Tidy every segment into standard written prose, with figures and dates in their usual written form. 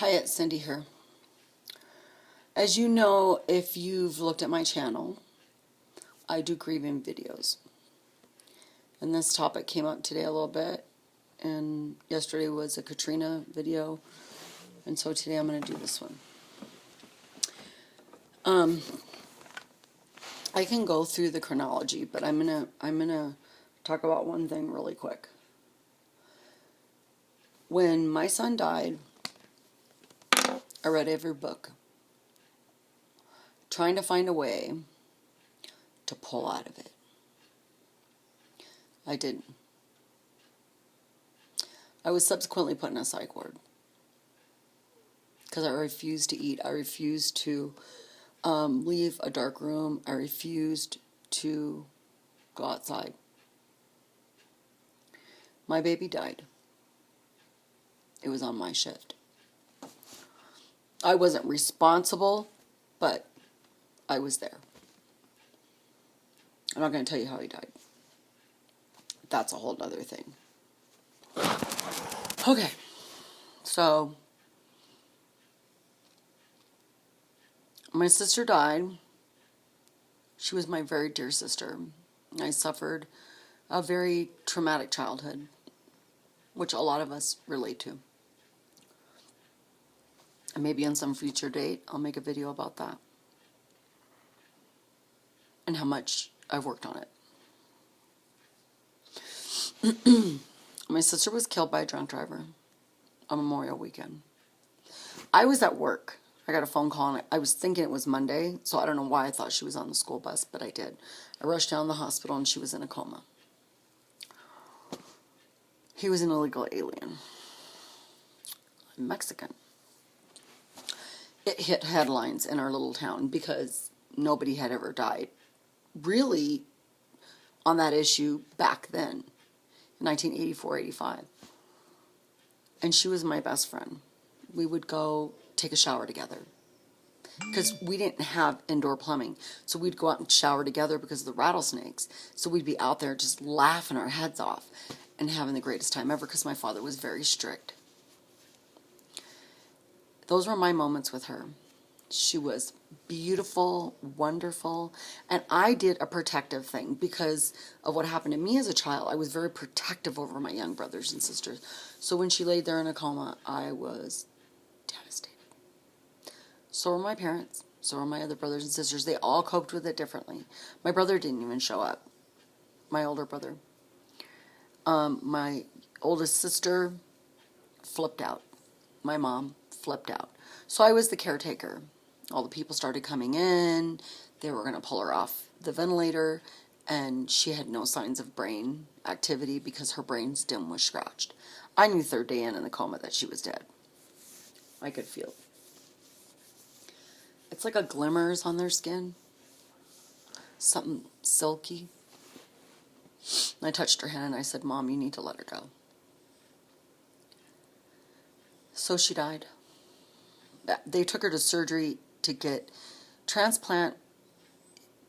Hi, it's Cindy here. As you know, if you've looked at my channel, I do grieving videos. And this topic came up today a little bit. And yesterday was a Katrina video. And so today I'm going to do this one. I can go through the chronology, but I'm gonna talk about one thing really quick. When my son died, I read every book, trying to find a way to pull out of it. I didn't. I was subsequently put in a psych ward because I refused to eat. I refused to leave a dark room. I refused to go outside. My baby died. It was on my shift. I wasn't responsible, but I was there. I'm not going to tell you how he died. That's a whole other thing. Okay, so my sister died. She was my very dear sister. I suffered a very traumatic childhood, which a lot of us relate to. And maybe on some future date, I'll make a video about that and how much I've worked on it. My sister was killed by a drunk driver on Memorial Weekend. I was at work. I got a phone call, and I was thinking it was Monday, so I don't know why I thought she was on the school bus, but I did. I rushed down to the hospital, and she was in a coma. He was an illegal alien. I'm Mexican. It hit headlines in our little town because nobody had ever died, really, on that issue back then, in 1984-85. And she was my best friend. We would go take a shower together because we didn't have indoor plumbing. So we'd go out and shower together because of the rattlesnakes. So we'd be out there just laughing our heads off and having the greatest time ever because my father was very strict. Those were my moments with her. She was beautiful, wonderful, and I did a protective thing because of what happened to me as a child. I was very protective over my young brothers and sisters. So when she laid there in a coma, I was devastated. So were my parents. So were my other brothers and sisters. They all coped with it differently. My brother didn't even show up. My older brother. My oldest sister flipped out. My mom flipped out. So I was the caretaker. All the people started coming in. They were going to pull her off the ventilator, and she had no signs of brain activity because her brain stem was scratched. I knew third day in the coma that she was dead. I could feel it. It's like a glimmers on their skin. Something silky. And I touched her hand and I said, "Mom, you need to let her go." So she died. They took her to surgery to get transplant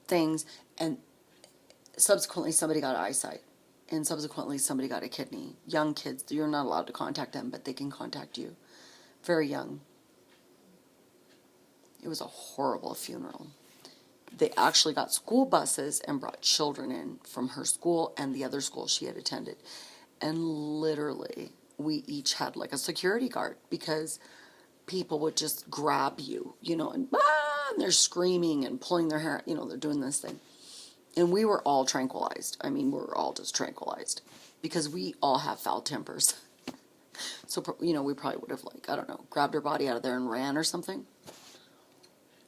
things, and subsequently somebody got eyesight, and subsequently somebody got a kidney. Young kids, you're not allowed to contact them, but they can contact you. Very young. It was a horrible funeral. They actually got school buses and brought children in from her school and the other school she had attended. And literally, we each had like a security guard because people would just grab you, and they're screaming and pulling their hair, they're doing this thing. And we were all tranquilized. I mean, we were all just tranquilized because we all have foul tempers. So, we probably would have, grabbed her body out of there and ran or something.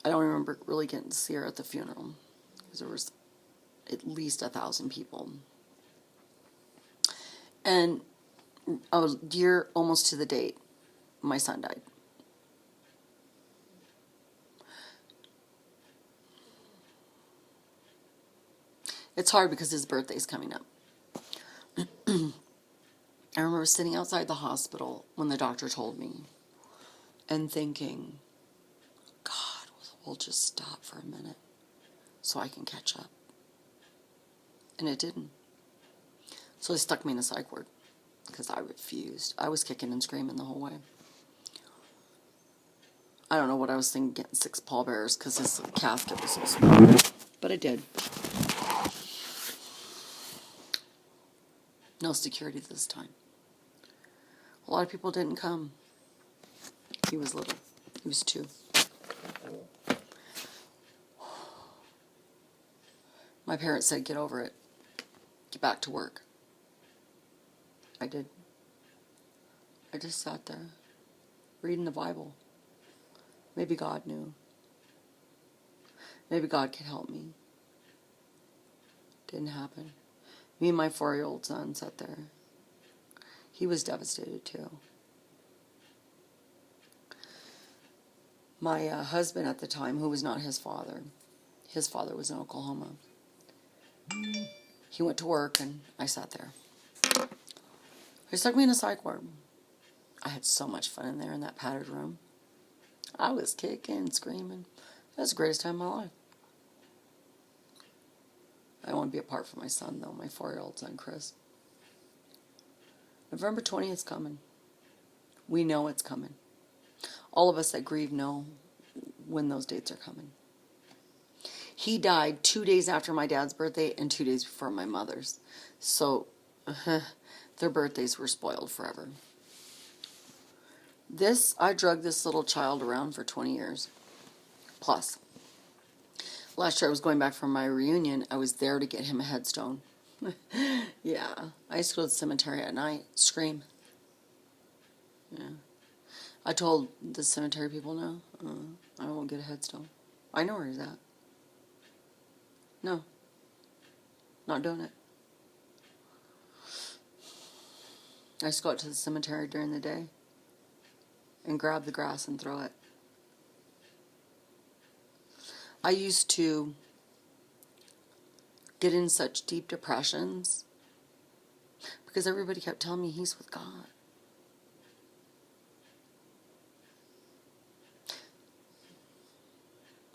I don't remember really getting to see her at the funeral because there was at least 1,000 people. And a year almost to the date, my son died. It's hard because his birthday's coming up. I remember sitting outside the hospital when the doctor told me and thinking, God, we'll just stop for a minute so I can catch up. And it didn't. So they stuck me in a psych ward because I refused. I was kicking and screaming the whole way. I don't know what I was thinking, getting 6 pallbearers, because his casket was so small. But I did. No security this time. A lot of people didn't come. He was little. He was 2. My parents said, get over it. Get back to work. I did. I just sat there, reading the Bible. Maybe God knew. Maybe God could help me. Didn't happen. Me and my 4-year-old son sat there. He was devastated too. My husband at the time, who was not his father was in Oklahoma. He went to work and I sat there. He stuck me in a psych ward. I had so much fun in there in that padded room. I was kicking and screaming. That was the greatest time of my life. I want to be apart from my son, though, my 4-year-old son, Chris. November 20th is coming. We know it's coming. All of us that grieve know when those dates are coming. He died 2 days after my dad's birthday and 2 days before my mother's. So, their birthdays were spoiled forever. I drugged this little child around for 20 years. Plus. Last year I was going back from my reunion. I was there to get him a headstone. Yeah. I used to go to the cemetery at night. Scream. Yeah. I told the cemetery people, no, I won't get a headstone. I know where he's at. No. Not doing it. I used to go out to the cemetery during the day and grab the grass and throw it. I used to get in such deep depressions because everybody kept telling me he's with God.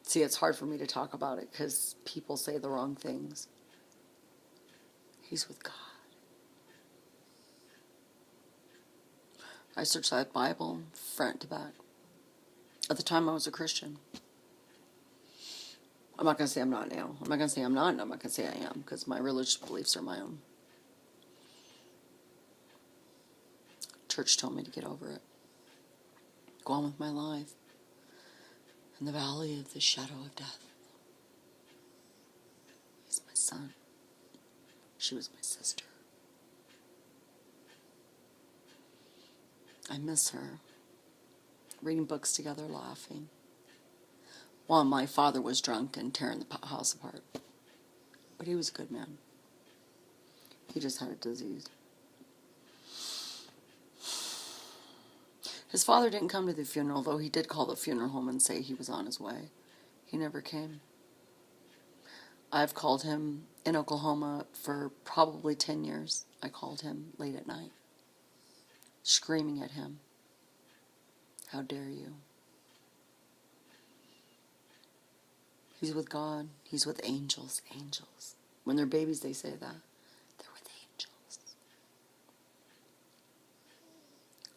See, it's hard for me to talk about it because people say the wrong things. He's with God. I searched that Bible front to back. At the time, I was a Christian. I'm not going to say I'm not now. I'm not going to say I'm not, and I'm not going to say I am, because my religious beliefs are my own. Church told me to get over it. Go on with my life. In the valley of the shadow of death. He's my son. She was my sister. I miss her. Reading books together, laughing. While my father was drunk and tearing the house apart. But he was a good man. He just had a disease. His father didn't come to the funeral, though he did call the funeral home and say he was on his way. He never came. I've called him in Oklahoma for probably 10 years. I called him late at night, screaming at him. How dare you? He's with God. He's with angels. Angels. When they're babies, they say that. They're with angels.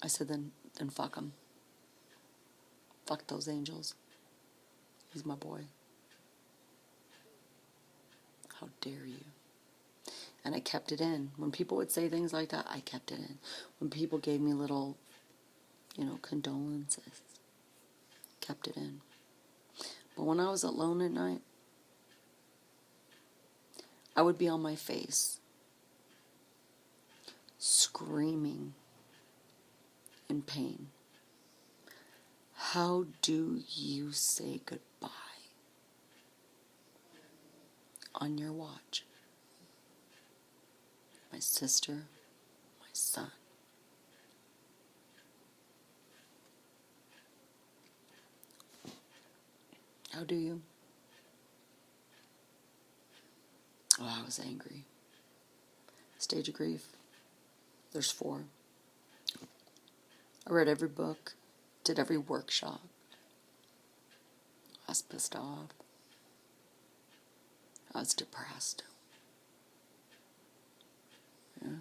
I said, then fuck him. Fuck those angels. He's my boy. How dare you? And I kept it in. When people would say things like that, I kept it in. When people gave me little, condolences, kept it in. But when I was alone at night, I would be on my face, screaming in pain. How do you say goodbye on your watch? My sister, my son. How do you? Oh, I was angry. Stage of grief. There's 4. I read every book, did every workshop. I was pissed off. I was depressed. Yeah.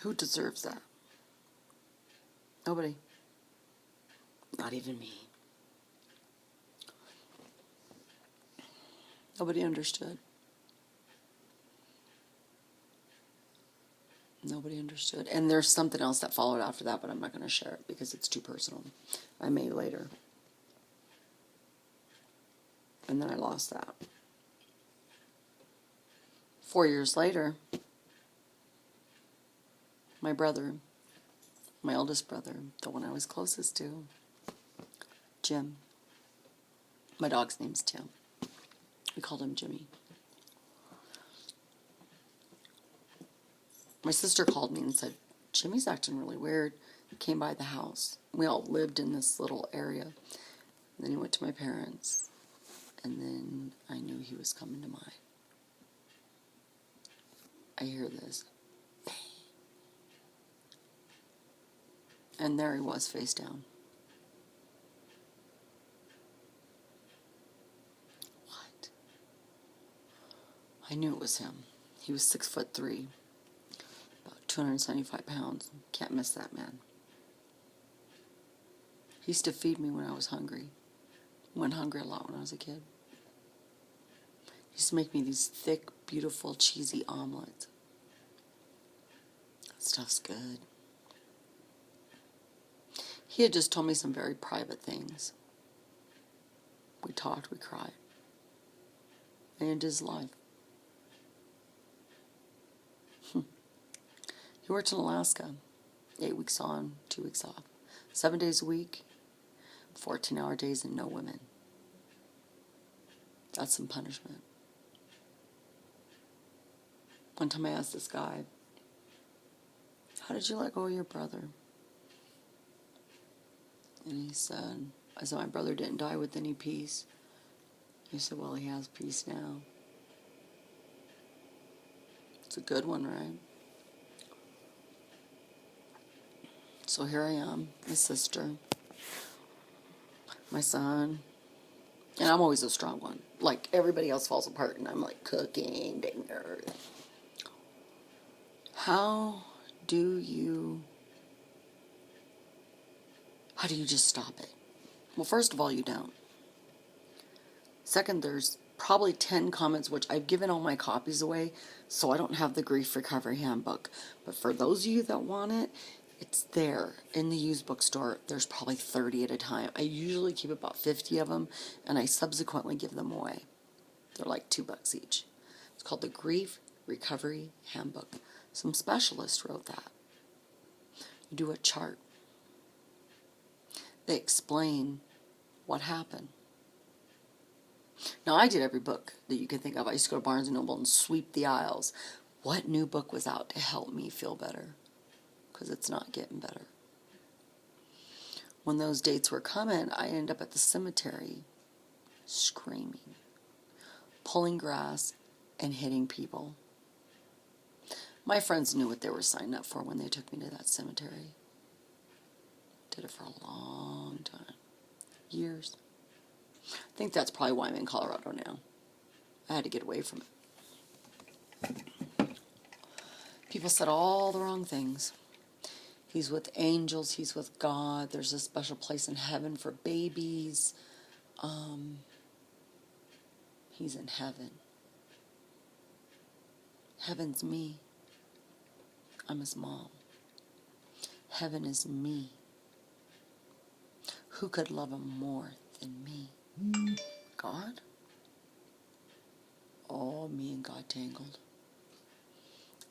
Who deserves that? Nobody. Not even me. Nobody understood. Nobody understood. And there's something else that followed after that, but I'm not going to share it because it's too personal. I may later. And then I lost that. 4 years later, my brother, my oldest brother, the one I was closest to, Jim. My dog's name's Tim. We called him Jimmy. My sister called me and said, Jimmy's acting really weird. He came by the house. We all lived in this little area. And then he went to my parents. And then I knew he was coming to mine. I hear this. Bang. And there he was, face down. What? I knew it was him. He was 6'3", about 275 pounds. Can't miss that man. He used to feed me when I was hungry. Went hungry a lot when I was a kid. He used to make me these thick, beautiful, cheesy omelets. That stuff's good. He had just told me some very private things. We talked, we cried. And he ended his life. He worked in Alaska. 8 weeks on, 2 weeks off. 7 days a week, 14-hour days and no women. That's some punishment. One time I asked this guy, how did you let go of your brother? And he said, my brother didn't die with any peace. He said, well, he has peace now. It's a good one, right? So here I am, my sister, my son, and I'm always a strong one. Like, everybody else falls apart, and I'm like cooking, dinner. How do you just stop it? Well, first of all, you don't. Second, there's probably 10 comments, which I've given all my copies away, so I don't have the Grief Recovery Handbook. But for those of you that want it, it's there in the used bookstore. There's probably 30 at a time. I usually keep about 50 of them, and I subsequently give them away. They're like $2 each. It's called the Grief Recovery Handbook. Some specialist wrote that. You do a chart. They explain what happened. Now, I did every book that you could think of. I used to go to Barnes & Noble and sweep the aisles. What new book was out to help me feel better? Because it's not getting better. When those dates were coming, I ended up at the cemetery screaming, pulling grass, and hitting people. My friends knew what they were signing up for when they took me to that cemetery. Did it for a long time. Years. I think that's probably why I'm in Colorado now. I had to get away from it. People said all the wrong things. He's with angels. He's with God. There's a special place in heaven for babies. He's in heaven. Heaven's me. I'm his mom. Heaven is me. Who could love him more than me? God? Oh, me and God tangled.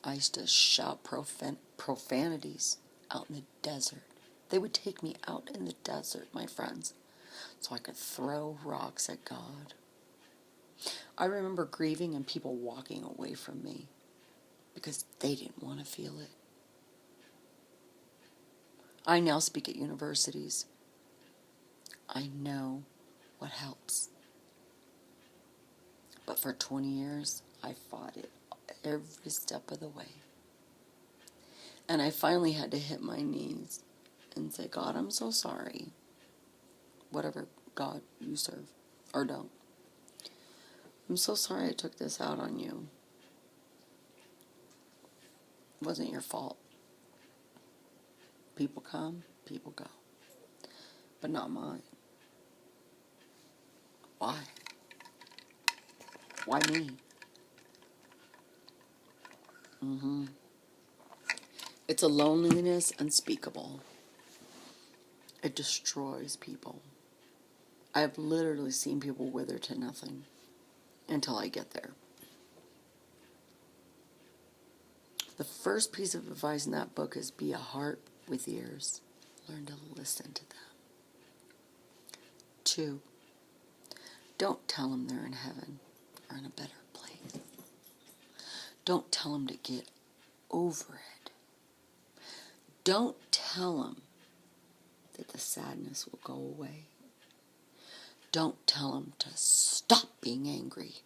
I used to shout profanities out in the desert. They would take me out in the desert, my friends, so I could throw rocks at God. I remember grieving and people walking away from me because they didn't want to feel it. I now speak at universities. I know what helps. But for 20 years, I fought it every step of the way. And I finally had to hit my knees and say, God, I'm so sorry. Whatever God you serve or don't. I'm so sorry I took this out on you. It wasn't your fault. People come, people go, but not mine. Why? Why me? It's a loneliness unspeakable. It destroys people. I have literally seen people wither to nothing until I get there. The first piece of advice in that book is be a heart with ears. Learn to listen to them. 2, don't tell them they're in heaven or in a better place. Don't tell them to get over it. Don't tell them that the sadness will go away. Don't tell them to stop being angry.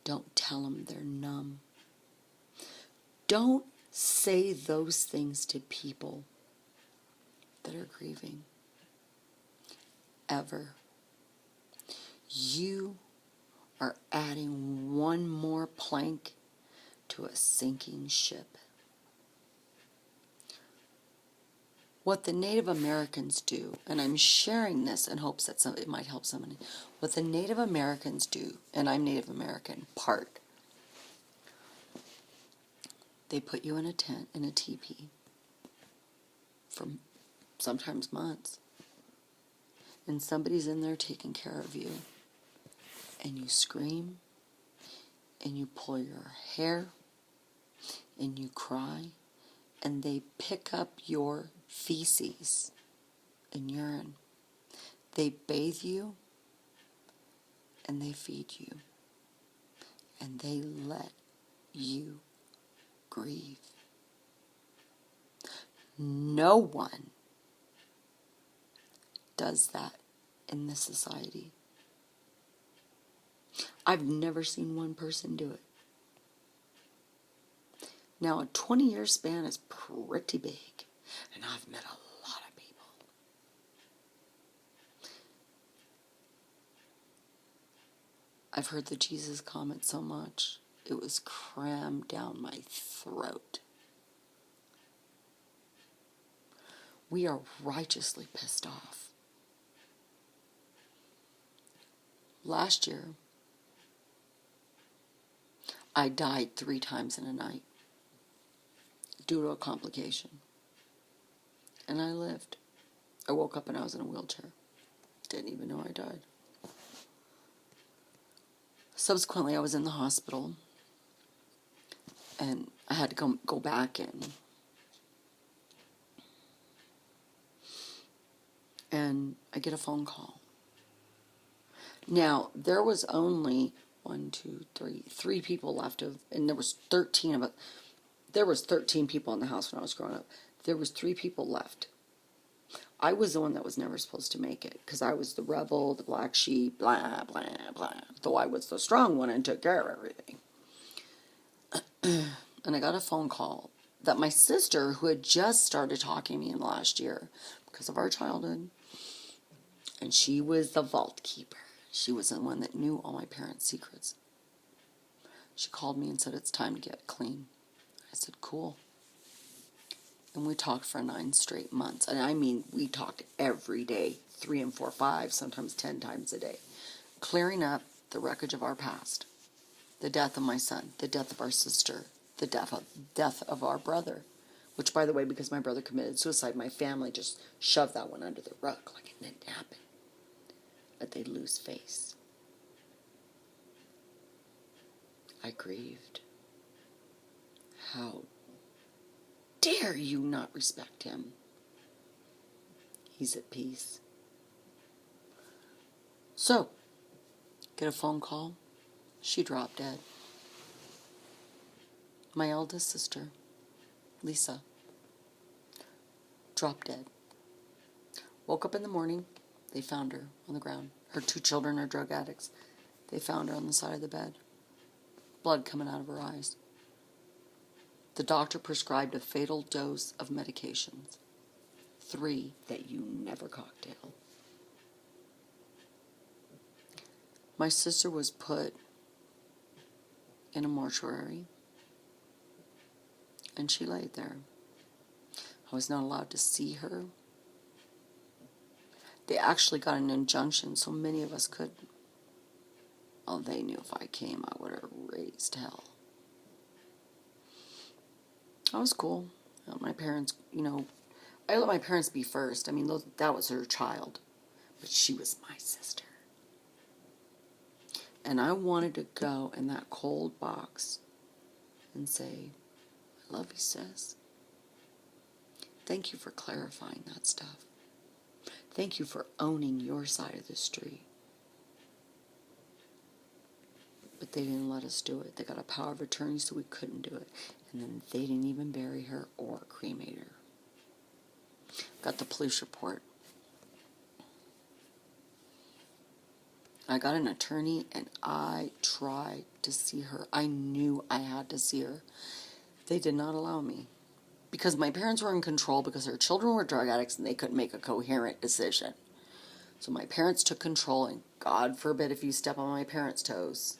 Don't tell them they're numb. Don't say those things to people that are grieving. Ever. You are adding one more plank to a sinking ship. What the Native Americans do, and I'm sharing this in hopes that it might help somebody. What the Native Americans do, and I'm Native American, part. They put you in a tent, in a teepee, for sometimes months. And somebody's in there taking care of you. And you scream, and you pull your hair, and you cry, and they pick up your feces and urine. They bathe you, and they feed you, and they let you grieve. No one does that in this society. I've never seen one person do it. Now, a 20-year span is pretty big, and I've met a lot of people. I've heard the Jesus comment so much, it was crammed down my throat. We are righteously pissed off. Last year, I died 3 times in a night due to a complication. And I lived. I woke up and I was in a wheelchair. Didn't even know I died. Subsequently, I was in the hospital. And I had to go back in. And I get a phone call. Now, there was only 3 people left and there was 13 of it. There was 13 people in the house when I was growing up. There was 3 people left. I was the one that was never supposed to make it because I was the rebel, the black sheep, blah, blah, blah. Though I was the strong one and took care of everything. And I got a phone call that my sister, who had just started talking to me in the last year because of our childhood, and she was the vault keeper. She was the one that knew all my parents' secrets. She called me and said, it's time to get clean. I said, cool. And we talked for 9 straight months. And I mean, we talked every day, 3 and 4, 5, sometimes 10 times a day. Clearing up the wreckage of our past. The death of my son, the death of our sister, the death of our brother. Which, by the way, because my brother committed suicide, my family just shoved that one under the rug like it didn't happen. That they lose face. I grieved. How dare you not respect him? He's at peace. So, get a phone call. She dropped dead. My eldest sister, Lisa, dropped dead. Woke up in the morning. They found her on the ground. Her 2 children are drug addicts. They found her on the side of the bed. Blood coming out of her eyes. The doctor prescribed a fatal dose of medications. 3 that you never cocktail. My sister was put in a mortuary. And she laid there. I was not allowed to see her. They actually got an injunction so many of us couldn't. Oh, they knew if I came, I would have raised hell. I was cool. My parents, I let my parents be first. I mean, that was her child. But she was my sister. And I wanted to go in that cold box and say, I love you, sis. Thank you for clarifying that stuff. Thank you for owning your side of the street. But they didn't let us do it. They got a power of attorney, so we couldn't do it. And then they didn't even bury her or cremate her. Got the police report. I got an attorney, and I tried to see her. I knew I had to see her. They did not allow me. Because my parents were in control because their children were drug addicts and they couldn't make a coherent decision. So my parents took control, and God forbid if you step on my parents' toes.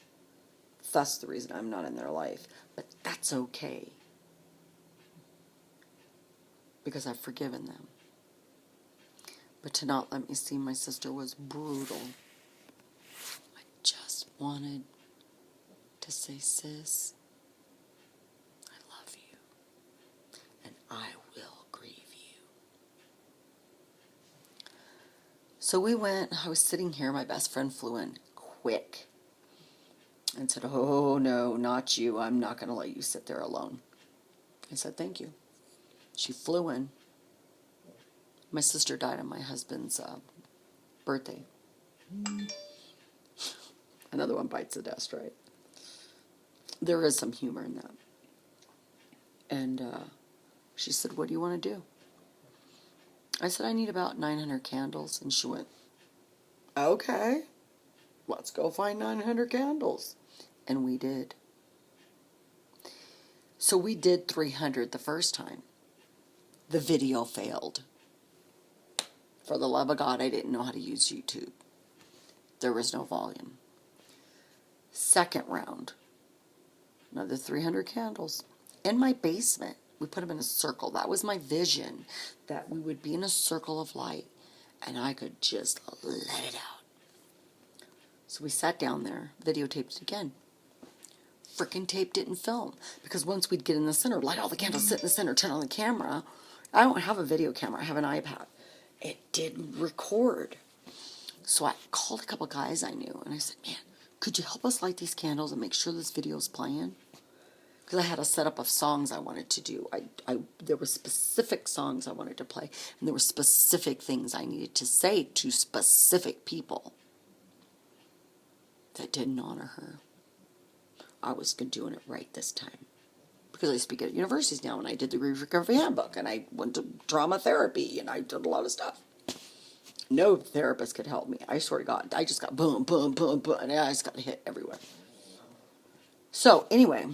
That's the reason I'm not in their life. But that's okay. Because I've forgiven them. But to not let me see my sister was brutal. I just wanted to say, sis, I love you. And I will grieve you. So we went. I was sitting here. My best friend flew in quick. And said, oh, no, not you. I'm not going to let you sit there alone. I said, thank you. She flew in. My sister died on my husband's birthday. Another one bites the dust, right? There is some humor in that. And she said, what do you want to do? I said, I need about 900 candles. And she went, okay, let's go find 900 candles. And we did. So we did 300 the first time. The video failed. For the love of God, I didn't know how to use YouTube. There was no volume. Second round. Another 300 candles. In my basement. We put them in a circle. That was my vision. That we would be in a circle of light. And I could just let it out. So we sat down there. Videotaped it again. Frickin' tape didn't film. Because once we'd get in the center, light all the candles, sit in the center, turn on the camera. I don't have a video camera. I have an iPad. It didn't record. So I called a couple guys I knew. And I said, man, could you help us light these candles and make sure this video's playing? Because I had a setup of songs I wanted to do. There were specific songs I wanted to play. And there were specific things I needed to say to specific people that didn't honor her. I was doing it right this time. Because I speak at universities now, and I did the Grieving Recovery Handbook, and I went to drama therapy, and I did a lot of stuff. No therapist could help me. I swear to God. I just got boom, boom, boom, boom, and I just got hit everywhere. So, anyway,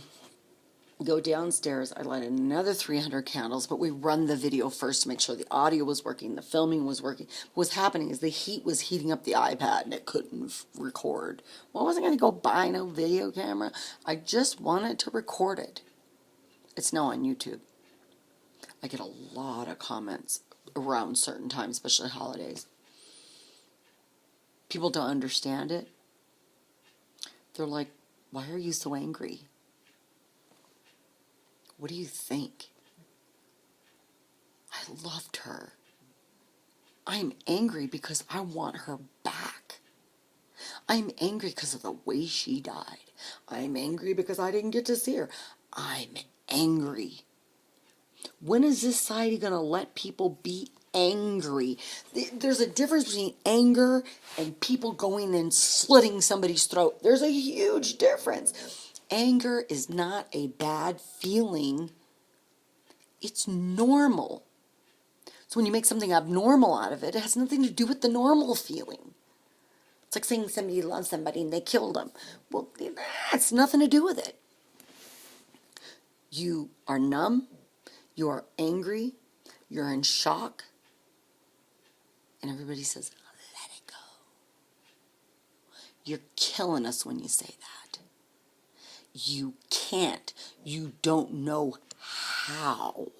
go downstairs. I light another 300 candles, but we run the video first to make sure the audio was working, the filming was working. What was happening is the heat was heating up the iPad, and it couldn't record. Well, I wasn't going to go buy no video camera. I just wanted to record it. It's now on YouTube. I get a lot of comments around certain times, especially holidays. People don't understand it. They're like, why are you so angry? What do you think? I loved her. I'm angry because I want her back. I'm angry because of the way she died. I'm angry because I didn't get to see her. I'm angry. When is this society going to let people be angry? There's a difference between anger and people going and slitting somebody's throat. There's a huge difference. Anger is not a bad feeling. It's normal. So when you make something abnormal out of it, it has nothing to do with the normal feeling. It's like saying somebody loves somebody and they killed them. Well, that's nothing to do with it. You are numb, you are angry, you're in shock, and everybody says, let it go. You're killing us when you say that. You can't. You don't know how.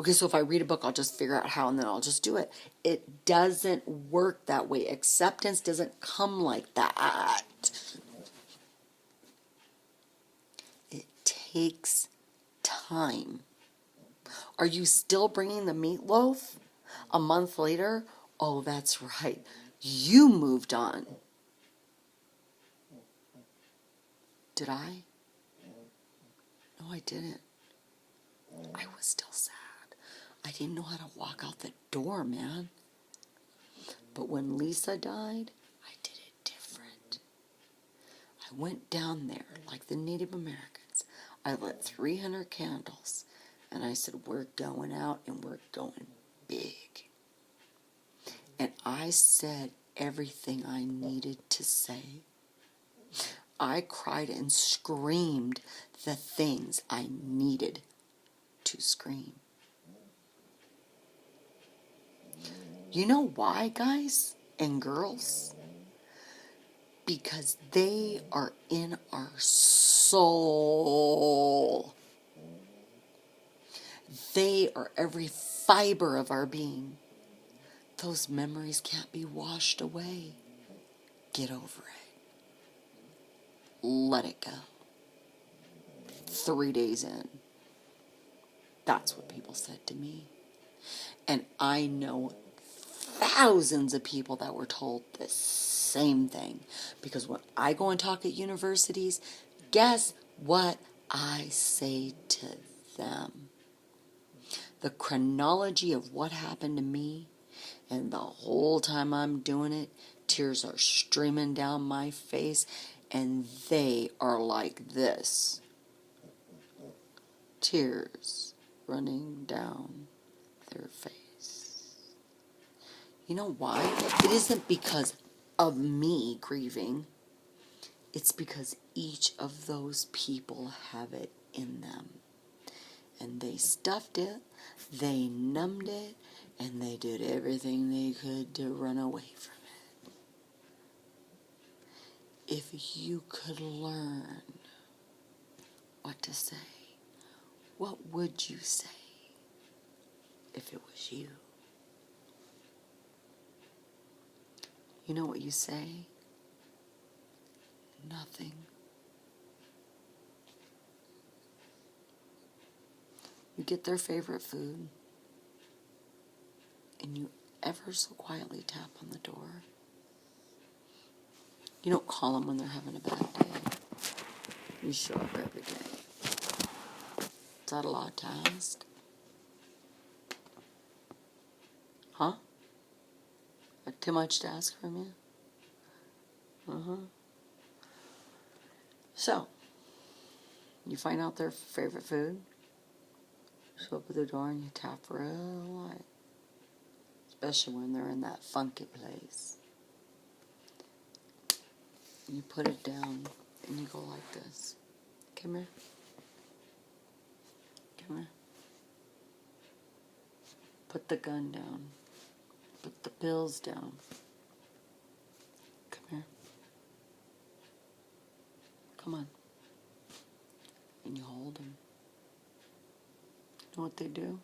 Okay, so if I read a book, I'll just figure out how and then I'll just do it. It doesn't work that way. Acceptance doesn't come like that. It takes time. Are you still bringing the meatloaf a month later? Oh, that's right. You moved on. Did I? No, I didn't. I was still sad. I didn't know how to walk out the door, man. But when Lisa died, I did it different. I went down there like the Native Americans. I lit 300 candles. And I said, we're going out and we're going big. And I said everything I needed to say. I cried and screamed the things I needed to scream. You know why, guys and girls? Because they are in our soul. They are every fiber of our being. Those memories can't be washed away. Get over it. Let it go. 3 days in. That's what people said to me. And I know thousands of people that were told the same thing. Because when I go and talk at universities, guess what I say to them? The chronology of what happened to me, and the whole time I'm doing it, tears are streaming down my face, and they are like this. Tears running down their face. You know why? It isn't because of me grieving. It's because each of those people have it in them. And they stuffed it, they numbed it, and they did everything they could to run away from it. If you could learn what to say, what would you say if it was you? You know what you say? Nothing. You get their favorite food, and you ever so quietly tap on the door. You don't call them when they're having a bad day. You show up every day. Is that a lot to ask? Huh? Too much to ask from you? So, you find out their favorite food, show up at the door and you tap real light. Especially when they're in that funky place. You put it down and you go like this. Come here. Come here. Put the gun down. Put the pills down. Come here. Come on. And you hold them. You know what they do?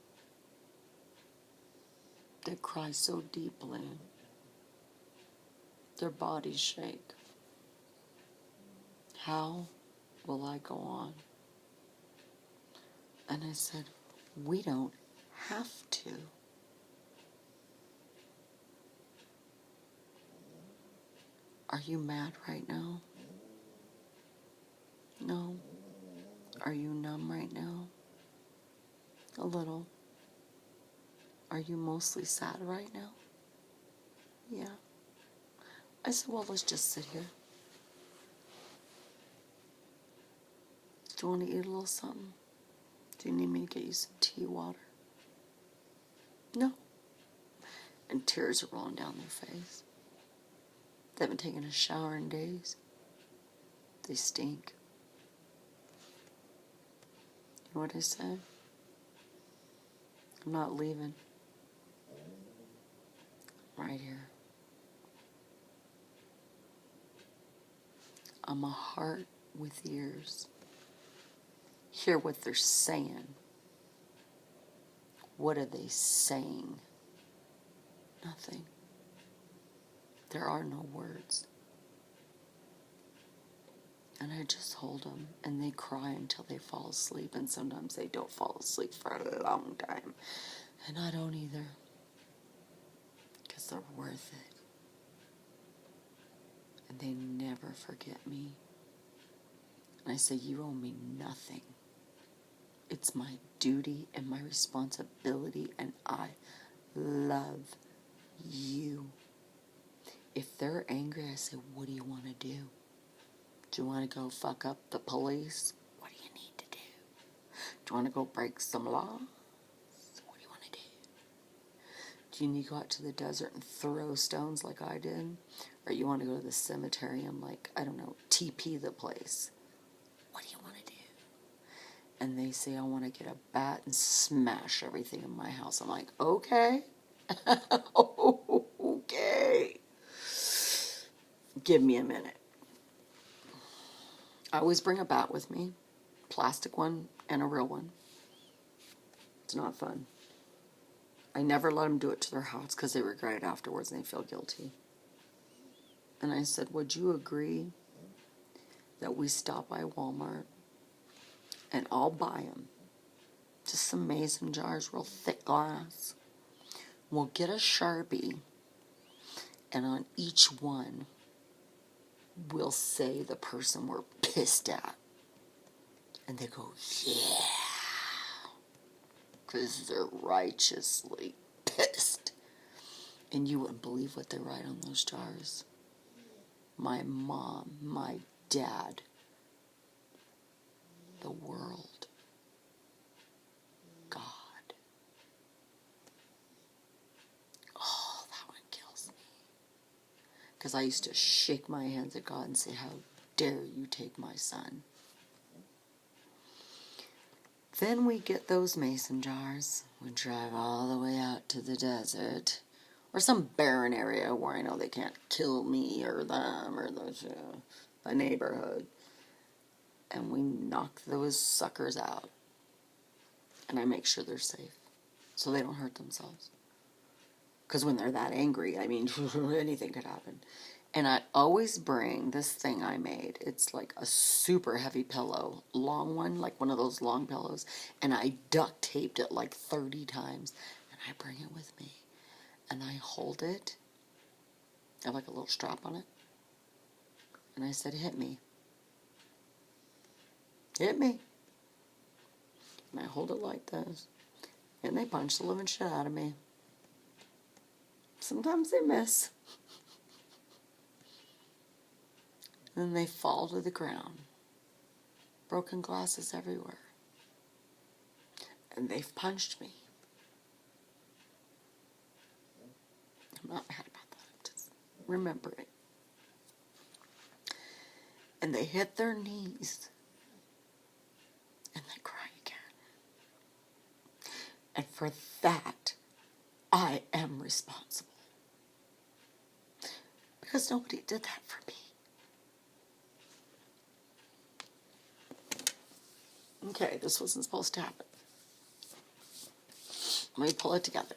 They cry so deeply. Their bodies shake. How will I go on? And I said, we don't have to. Are you mad right now? No. Are you numb right now? A little. Are you mostly sad right now? Yeah. I said, well, let's just sit here. Do you want to eat a little something? Do you need me to get you some tea, water? No. And tears are rolling down their face. They haven't taken a shower in days. They stink. You know what I said? I'm not leaving. Right here. I'm a heart with ears. Hear what they're saying. What are they saying? Nothing. There are no words. And I just hold them, and they cry until they fall asleep, and sometimes they don't fall asleep for a long time. And I don't either, because they're worth it. And they never forget me. And I say, you owe me nothing. It's my duty and my responsibility, and I love you. If they're angry, I say, what do you want to do? Do you want to go fuck up the police? What do you need to do? Do you want to go break some laws? What do you want to do? Do you need to go out to the desert and throw stones like I did? Or you want to go to the cemetery and, like, I don't know, TP the place? What do you want to do? And they say, I want to get a bat and smash everything in my house. I'm like, okay. Okay. Give me a minute. I always bring a bat with me, plastic one and a real one. It's not fun. I never let them do it to their house because they regret it afterwards and they feel guilty. And I said, would you agree that we stop by Walmart and I'll buy them? Just some mason jars, real thick glass. We'll get a Sharpie, and on each one, we'll say the person we're pissed at. And they go, yeah. Because they're righteously pissed. And you wouldn't believe what they write on those jars. My mom, my dad, the world, God. Oh, that one kills me. Because I used to shake my hands at God and say, how dare you take my son? Then we get those mason jars. We drive all the way out to the desert. Or some barren area where I know they can't kill me or them or the neighborhood. And we knock those suckers out. And I make sure they're safe. So they don't hurt themselves. Because when they're that angry, I mean, anything could happen. And I always bring this thing I made. It's like a super heavy pillow, long one, like one of those long pillows. And I duct taped it like 30 times. And I bring it with me. And I hold it. I have like a little strap on it. And I said, hit me. Hit me. And I hold it like this. And they punch the living shit out of me. Sometimes they miss. And then they fall to the ground. Broken glasses everywhere. And they've punched me. I'm not mad about that. I'm just remembering. And they hit their knees. And they cry again. And for that, I am responsible. Because nobody did that for me. Okay, this wasn't supposed to happen. Let me pull it together.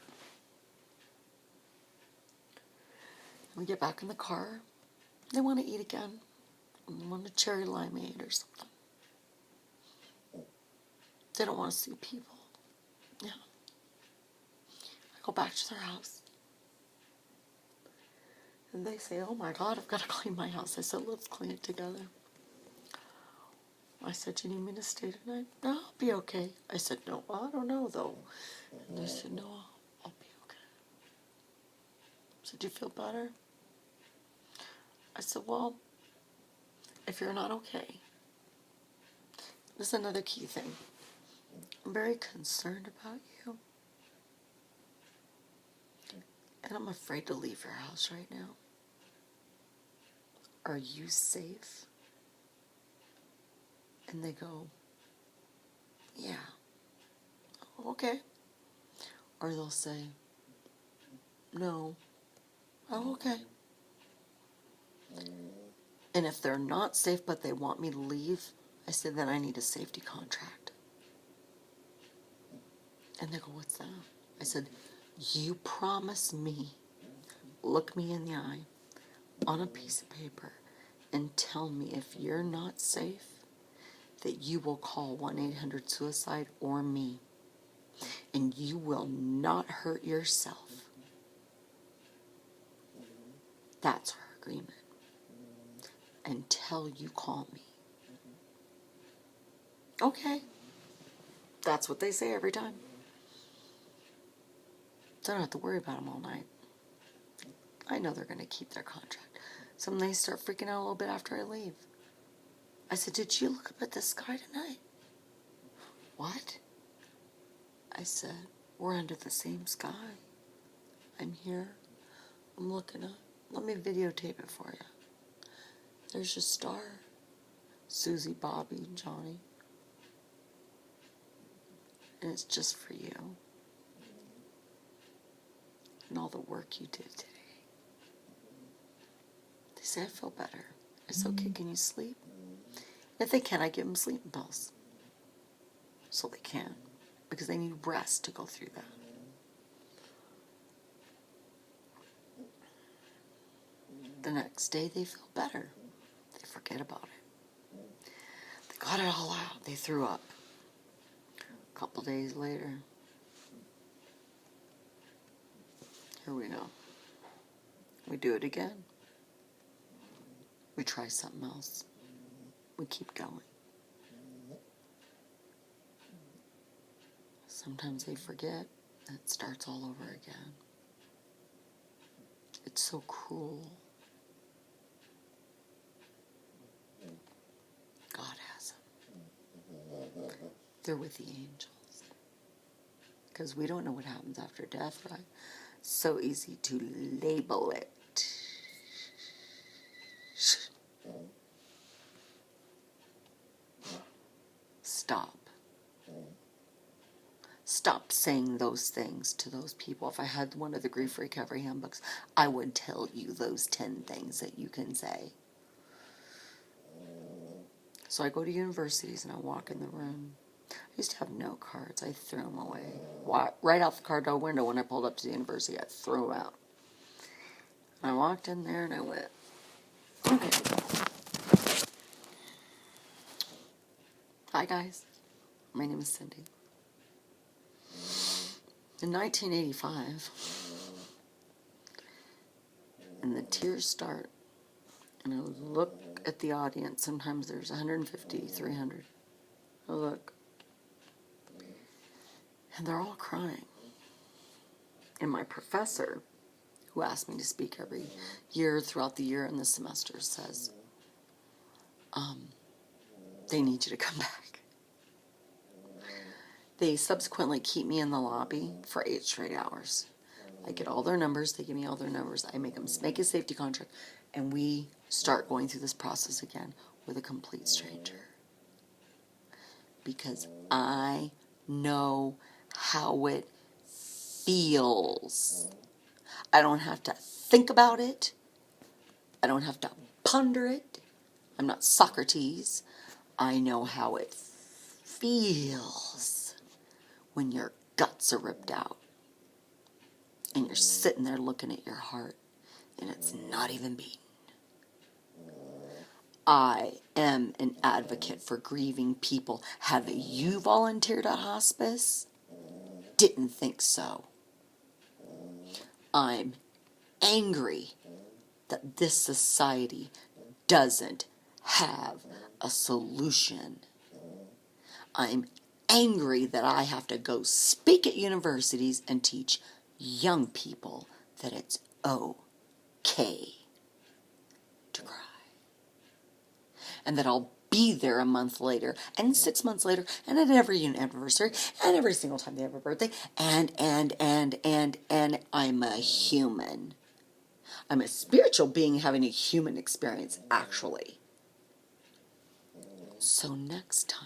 We get back in the car. They want to eat again. They want a cherry limeade or something. They don't want to see people. Yeah. I go back to their house. And they say, oh my God, I've got to clean my house. I said, let's clean it together. I said, you need me to stay tonight? No, I'll be okay. I said, no, I don't know though. And they said, no, I'll be okay. I said, do you feel better? I said, well, if you're not okay, this is another key thing. I'm very concerned about you. And I'm afraid to leave your house right now. Are you safe? And they go, yeah. Okay. Or they'll say, no. Oh, okay. And if they're not safe but they want me to leave, I said, then I need a safety contract. And they go, what's that? I said, you promise me, look me in the eye on a piece of paper and tell me if you're not safe, that you will call 1-800-SUICIDE or me, and you will not hurt yourself. That's our agreement. Until you call me. Okay. That's what they say every time. So I don't have to worry about them all night. I know they're going to keep their contract. Some they start freaking out a little bit after I leave. I said, did you look up at the sky tonight? What? I said, we're under the same sky. I'm here. I'm looking up. Let me videotape it for you. There's your star. Susie, Bobby, Johnny. And it's just for you. And all the work you did today. They say, I feel better. I said, okay, can you sleep? If they can, I give them sleeping pills. So they can. Because they need rest to go through that. The next day, they feel better. They forget about it. They got it all out. They threw up. A couple days later, here we go. We do it again. We try something else. We keep going. Sometimes they forget, and it starts all over again. It's so cruel. God has them. They're with the angels. Because we don't know what happens after death, right? So easy to label it. Stop. Stop saying those things to those people. If I had one of the grief recovery handbooks, I would tell you those 10 things that you can say. So I go to universities and I walk in the room. I used to have note cards. I threw them away. Right out the car door window when I pulled up to the university, I threw them out. I walked in there and I went, okay. Hi guys, my name is Cindy. In 1985, and the tears start, and I look at the audience. Sometimes there's 150, 300. I look, and they're all crying. And my professor, who asked me to speak every year throughout the year and the semester, says, they need you to come back. They subsequently keep me in the lobby for 8 straight hours. I get all their numbers. They give me all their numbers. I make them make a safety contract. And we start going through this process again with a complete stranger. Because I know how it feels. I don't have to think about it. I don't have to ponder it. I'm not Socrates. I know how it feels when your guts are ripped out and you're sitting there looking at your heart and it's not even beating. I am an advocate for grieving people. Have you volunteered at hospice? Didn't think so. I'm angry that this society doesn't have a solution. I'm angry that I have to go speak at universities and teach young people that it's okay to cry. And that I'll be there a month later, and 6 months later, and at every anniversary, and every single time they have a birthday, and I'm a human. I'm a spiritual being having a human experience, actually. So next time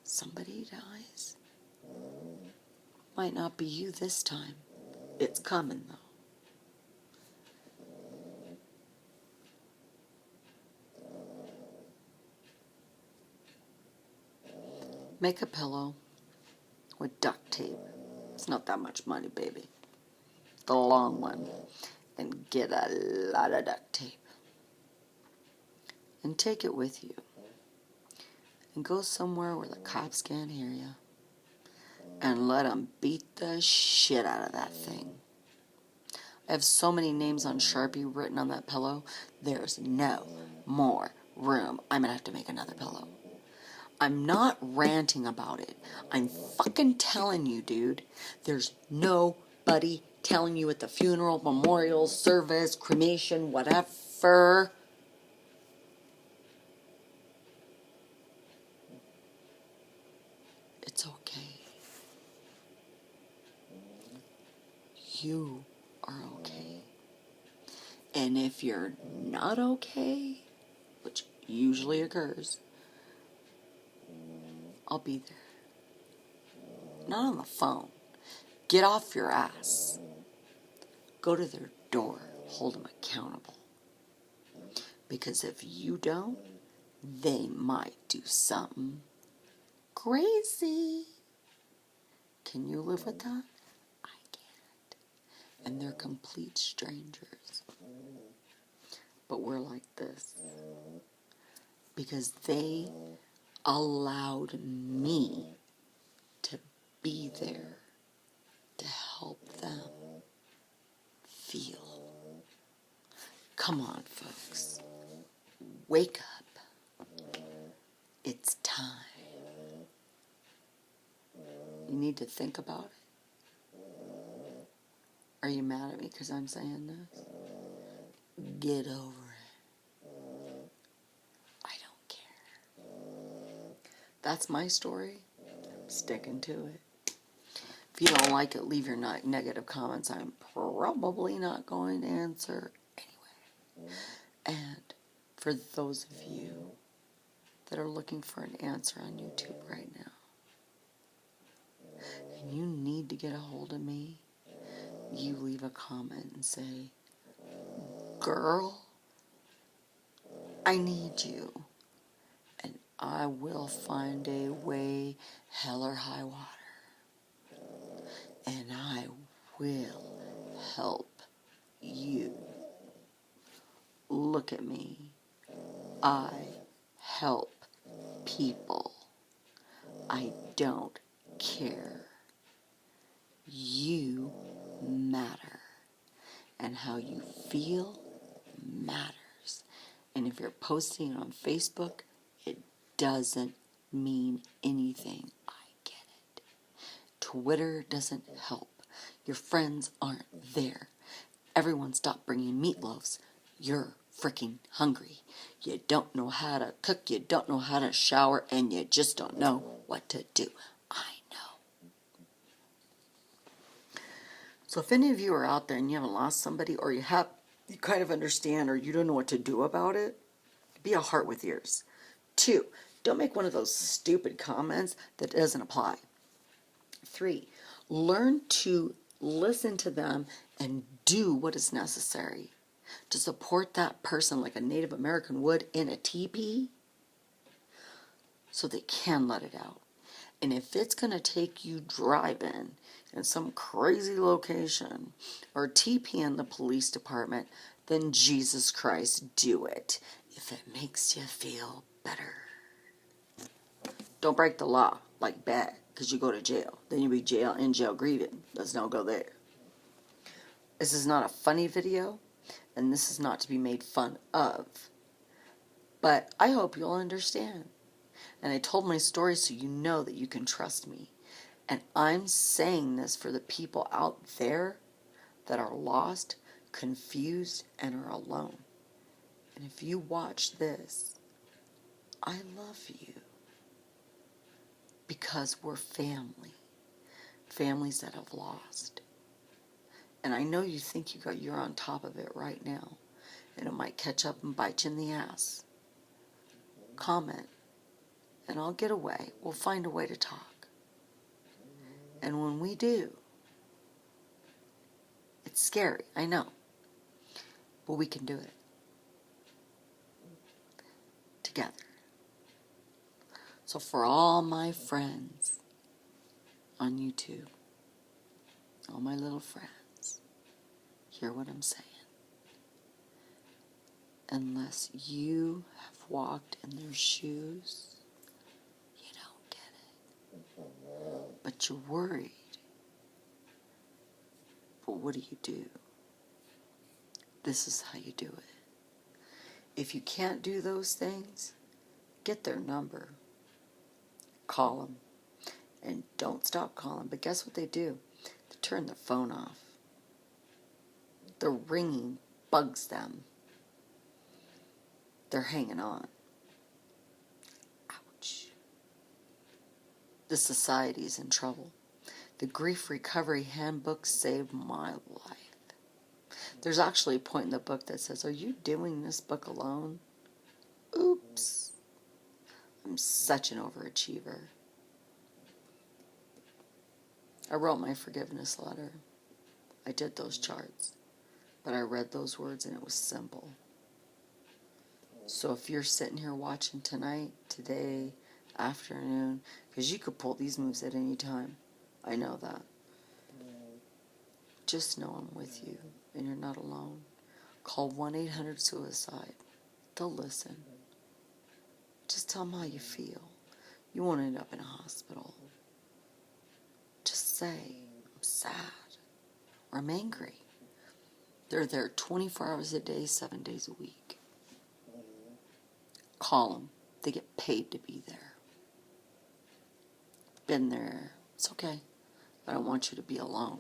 somebody dies, might not be you this time. It's coming, though. Make a pillow with duct tape. It's not that much money, baby. The long one. And get a lot of duct tape. And take it with you. And go somewhere where the cops can't hear you. And let them beat the shit out of that thing. I have so many names on Sharpie written on that pillow. There's no more room. I'm going to have to make another pillow. I'm not ranting about it. I'm fucking telling you, dude. There's nobody telling you at the funeral, memorial, service, cremation, whatever. It's okay. You are okay. And if you're not okay, which usually occurs, I'll be there. Not on the phone. Get off your ass. Go to their door. Hold them accountable. Because if you don't, they might do something crazy. Can you live with that? I can't. And they're complete strangers. But we're like this. Because they allowed me to be there to help them feel. Come on, folks. Wake up. It's time. You need to think about it. Are you mad at me because I'm saying this? Get over it. I don't care. That's my story. I'm sticking to it. If you don't like it, leave your negative comments. I'm probably not going to answer anyway. And for those of you that are looking for an answer on YouTube right now, and you need to get a hold of me, you leave a comment and say, girl, I need you. And I will find a way, hell or high water. And I will help you. Look at me. I help people. I don't care. You matter. And how you feel matters. And if you're posting it on Facebook, it doesn't mean anything. I get it. Twitter doesn't help. Your friends aren't there. Everyone stop bringing meatloaves. You're freaking hungry. You don't know how to cook, you don't know how to shower, and you just don't know what to do. I know. So if any of you are out there and you haven't lost somebody, or you kind of understand, or you don't know what to do about it, be a heart with ears. 2, don't make one of those stupid comments that doesn't apply. 3, learn to listen to them and do what is necessary to support that person like a Native American would in a teepee so they can let it out. And if it's going to take you driving in some crazy location or TP in the police department, then Jesus Christ, do it if it makes you feel better. Don't break the law like bad because you go to jail. Then you'll be in jail grieving. Let's not go there. This is not a funny video, and this is not to be made fun of. But I hope you'll understand. And I told my story so you know that you can trust me. And I'm saying this for the people out there that are lost, confused, and are alone. And if you watch this, I love you. Because we're family. Families that have lost. And I know you think you're on top of it right now. And it might catch up and bite you in the ass. Comment. And I'll get away. We'll find a way to talk. And when we do, it's scary, I know. But we can do it. Together. So for all my friends, on YouTube, all my little friends, hear what I'm saying. Unless you have walked in their shoes, you don't get it. But you're worried. But what do? This is how you do it. If you can't do those things, get their number. Call them. And don't stop calling. But guess what they do? They turn their phone off. The ringing bugs them. They're hanging on. Ouch. The society's in trouble. The Grief Recovery Handbook saved my life. There's actually a point in the book that says, are you doing this book alone? Oops. I'm such an overachiever. I wrote my forgiveness letter. I did those charts. But I read those words and it was simple. So if you're sitting here watching tonight, today, afternoon, because you could pull these moves at any time. I know that. Just know I'm with you and you're not alone. Call 1-800-SUICIDE. They'll listen. Just tell them how you feel. You won't end up in a hospital. Just say, I'm sad or I'm angry. They're there 24 hours a day, 7 days a week. Call them. They get paid to be there. Been there. It's okay. I don't want you to be alone.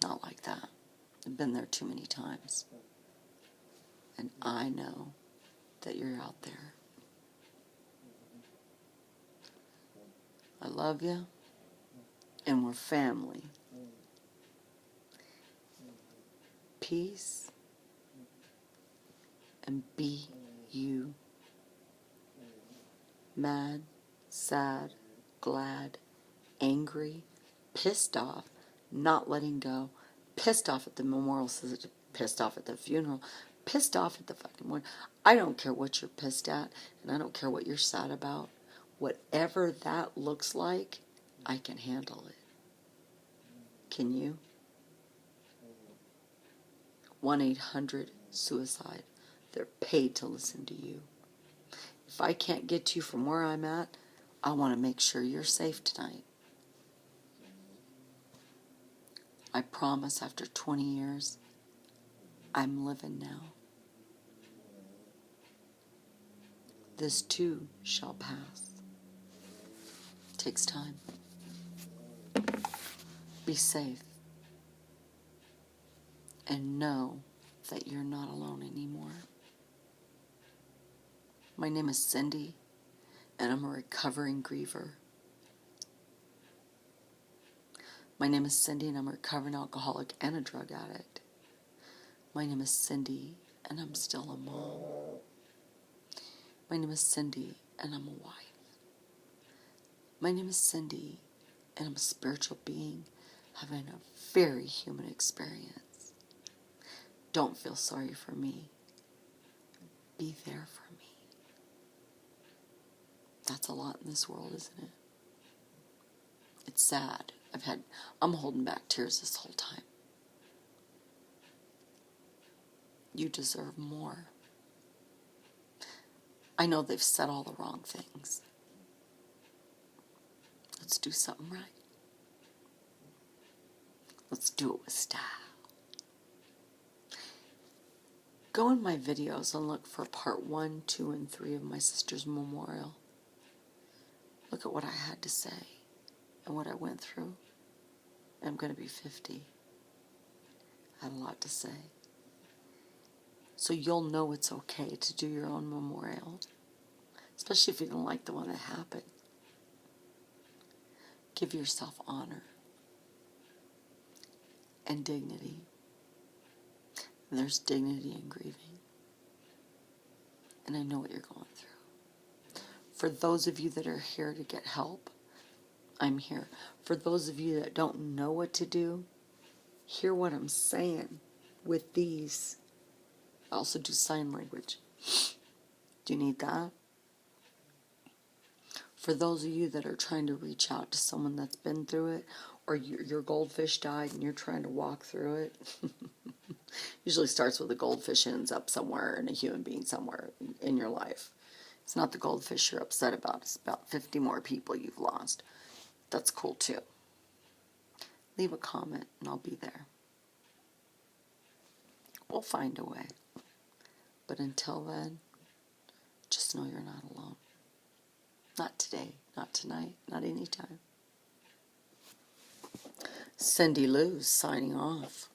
Not like that. I've been there too many times. And I know that you're out there. I love you. And we're family. Peace. And be you. Mad, sad, glad, angry, pissed off, not letting go, pissed off at the memorial, pissed off at the funeral, pissed off at the fucking one. I don't care what you're pissed at, and I don't care what you're sad about. Whatever that looks like, I can handle it. Can you? 1-800-SUICIDE. They're paid to listen to you. If I can't get you from where I'm at, I want to make sure you're safe tonight. I promise after 20 years, I'm living now. This too shall pass. Takes time. Be safe. And know that you're not alone anymore. My name is Cindy, and I'm a recovering griever. My name is Cindy, and I'm a recovering alcoholic and a drug addict. My name is Cindy, and I'm still a mom. My name is Cindy, and I'm a wife. My name is Cindy, and I'm a spiritual being having a very human experience. Don't feel sorry for me. Be there for me. That's a lot in this world, isn't it? It's sad. I'm holding back tears this whole time. You deserve more. I know they've said all the wrong things. Let's do something right. Let's do it with style. Go in my videos and look for part 1, 2, and 3 of my sister's memorial. Look at what I had to say and what I went through. I'm going to be 50. I had a lot to say. So you'll know it's okay to do your own memorial, especially if you don't like the one that happened. Give yourself honor and dignity. And there's dignity in grieving. And I know what you're going through. For those of you that are here to get help, I'm here. For those of you that don't know what to do, hear what I'm saying with these. I also do sign language. Do you need that? For those of you that are trying to reach out to someone that's been through it, or your goldfish died and you're trying to walk through it, usually starts with a goldfish and ends up somewhere in a human being somewhere in your life. It's not the goldfish you're upset about. It's about 50 more people you've lost. That's cool too. Leave a comment and I'll be there. We'll find a way. But until then, just know you're not alone. Not today, not tonight, not anytime. Cindy Lou signing off.